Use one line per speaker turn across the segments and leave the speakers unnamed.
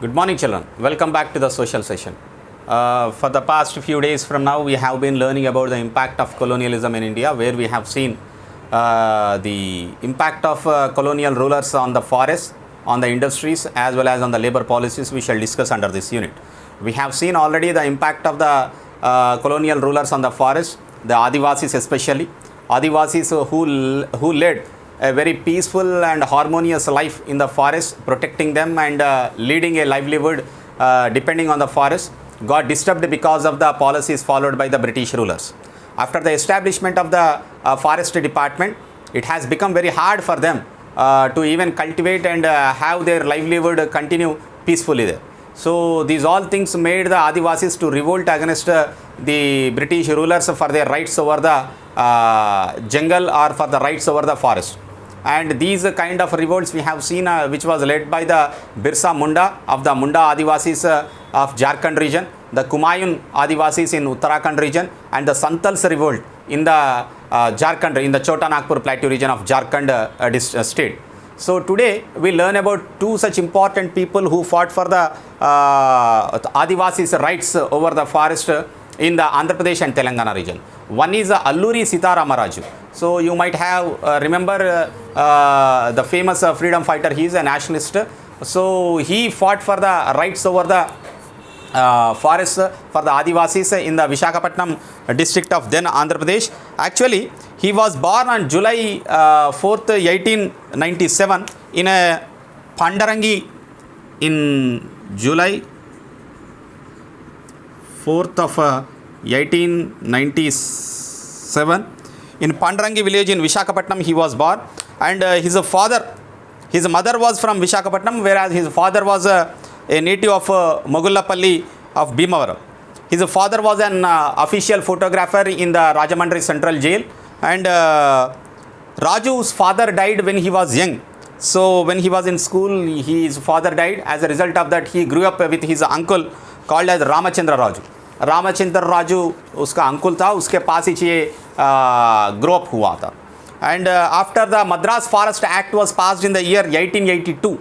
Good morning, children. Welcome back to the social session. For the past few days from now, we have been learning about the impact of colonialism in India, where we have seen the impact of colonial rulers on the forests, on the industries, as well as on the labor policies. We shall discuss under this unit. We have seen already the impact of the colonial rulers on the forest, the Adivasis especially. Adivasis who led a very peaceful and harmonious life in the forest, protecting them and leading a livelihood depending on the forest, got disturbed because of the policies followed by the British rulers. After the establishment of the forest department, it has become very hard for them to even cultivate and have their livelihood continue peacefully there. So these all things made the Adivasis to revolt against the British rulers for their rights over the jungle or for the rights over the forest. And these kind of revolts we have seen which was led by the Birsa Munda of the Munda Adivasis of Jharkhand region, the Kumayun Adivasis in Uttarakhand region, and the Santals revolt in the Jharkhand, in the Chota Nagpur Plateau region of Jharkhand state. So today we learn about two such important people who fought for the Adivasis rights over the forest in the Andhra Pradesh and Telangana region. One is Alluri Sitaramaraju. So you might have remember the famous freedom fighter. He is a nationalist. So he fought for the rights over the forests for the Adivasis in the Visakhapatnam district of then Andhra Pradesh. Actually, he was born on July 4th, 1897 in a Pandarangi in July 4th of 1897 in Pandarangi village in Visakhapatnam he was born, and his mother was from Visakhapatnam, whereas his father was a native of Mogullapalli of Bhimavaram. His father was an official photographer in the Rajamandri Central Jail, and Raju's father died when he was young. So when he was in school, his father died. As a result of that, he grew up with his uncle called as Ramachandra Raju. Ramchandra Raju उसका अंकुल था, उसके पास ही ये grow up हुआ था. And after the Madras Forest Act was passed in the year 1882,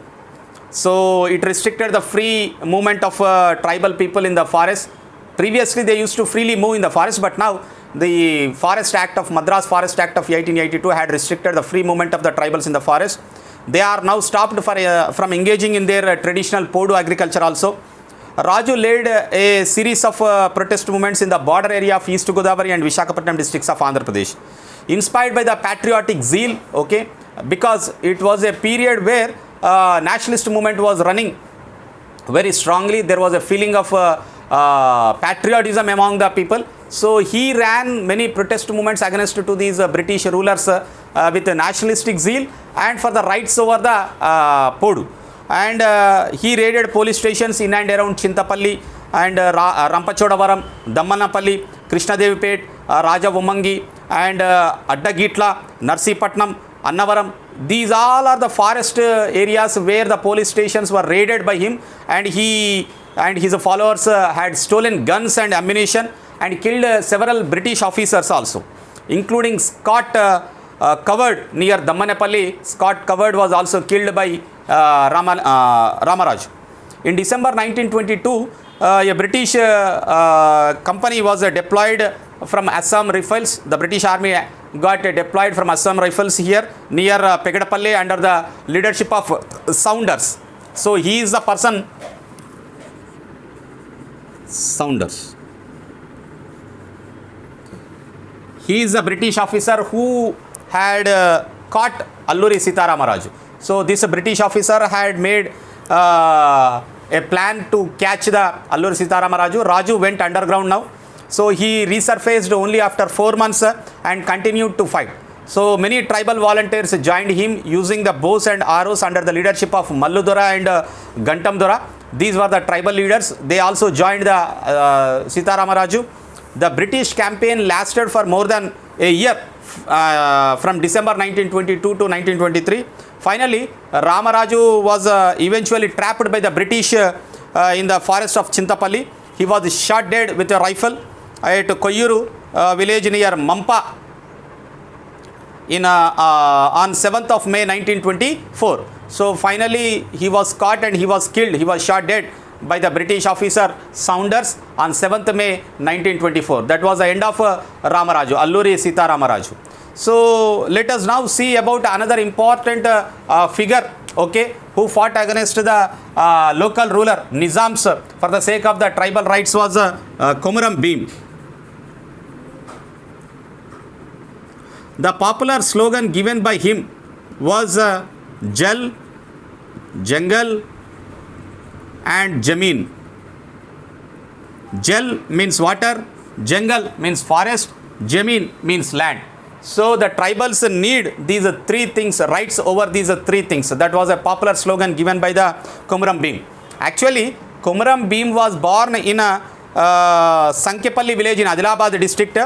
so it restricted the free movement of tribal people in the forest. Previously they used to freely move in the forest, but now the Forest Act of Madras Forest Act of 1882 had restricted the free movement of the tribals in the forest. They are now stopped from engaging in their traditional Podu agriculture also. Raju led a series of protest movements in the border area of East Godavari and Visakhapatnam districts of Andhra Pradesh, inspired by the patriotic zeal, okay, because it was a period where nationalist movement was running very strongly. There was a feeling of patriotism among the people. So he ran many protest movements against to these British rulers with a nationalistic zeal and for the rights over the Podu. And he raided police stations in and around Chintapalli and Rampachodavaram, Dammanapalli, Krishnadevipet, Raja Vommangi, and Addagitla, Narsipatnam, Annavaram. These all are the forest areas where the police stations were raided by him, and he and his followers had stolen guns and ammunition and killed several British officers also, including Scott Coward near Dammanapalli. Scott Coward was also killed by Ramaraj. In December 1922, a British company was deployed from Assam Rifles. The British Army got deployed from Assam Rifles here near Pegadapalli under the leadership of Saunders. So he is the person, Saunders. He is a British officer who had caught Alluri Sitaramaraju. So this British officer had made a plan to catch the Alluri Sitaramaraju. Raju went underground now. So he resurfaced only after 4 months and continued to fight. So many tribal volunteers joined him using the bows and arrows under the leadership of Malludora and Gantam Dora. These were the tribal leaders. They also joined the Sitaramaraju. The British campaign lasted for more than a year, from December 1922 to 1923. Finally, Ramaraju was eventually trapped by the British in the forest of Chintapalli. He was shot dead with a rifle at Koyuru village near Mampa on 7th of May 1924. So finally he was caught and he was killed. He was shot dead by the British officer Saunders on 7th May 1924. That was the end of Ramaraju, Alluri Sita Ramaraju. So let us now see about another important figure, okay, who fought against the local ruler Nizams for the sake of the tribal rights, was Komuram Bhim. The popular slogan given by him was Jal, Jangal and Jameen. Jal means water, Jangal means forest, Jameen means land. So the tribals need these three things, rights over these three things. That was a popular slogan given by the Komuram Bhim. Actually, Komuram Bhim was born in a Sankyapalli village in Adilabad district.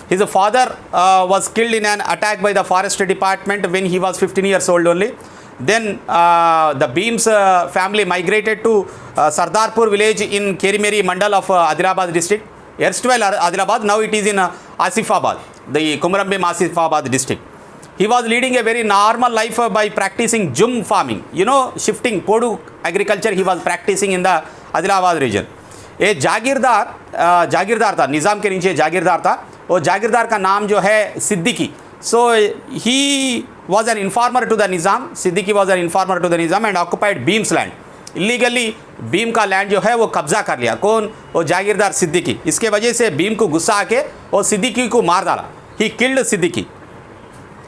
His father was killed in an attack by the forest department when he was 15 years old only. Then the Bhim's family migrated to Sardarpur village in Kerimeri Mandal of Adilabad district. Erstwhile Adilabad, now it is in Asifabad, the Komuram Bhim Asifabad district. He was leading a very normal life by practicing jum farming. You know, shifting podu agriculture he was practicing in the Adilabad region. A जागीरदार था, निज़ाम के नीचे जागीरदार था. वो जागीरदार का नाम जो है Siddiqui. So he was an informer to the Nizam. Siddiqui was an informer to the Nizam and occupied Bhim's land. Illegally Bhim का लैंड जो है वो कब्जा कर लिया. कौन? वो जागीरदार सिद्दीकी. इसके वजह से भीम को गुस्सा आके वो सिद्दीकी को मार डाला. He killed Siddiqui.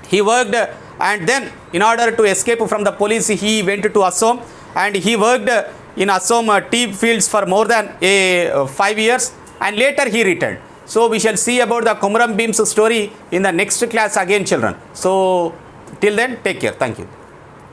He worked and then in order to escape from the police he went to Assam and he worked in Assam tea fields for more than 5 years and later he returned. So we shall see about the Komuram Bhim's story in the next class again, children. So till then, take care. Thank you.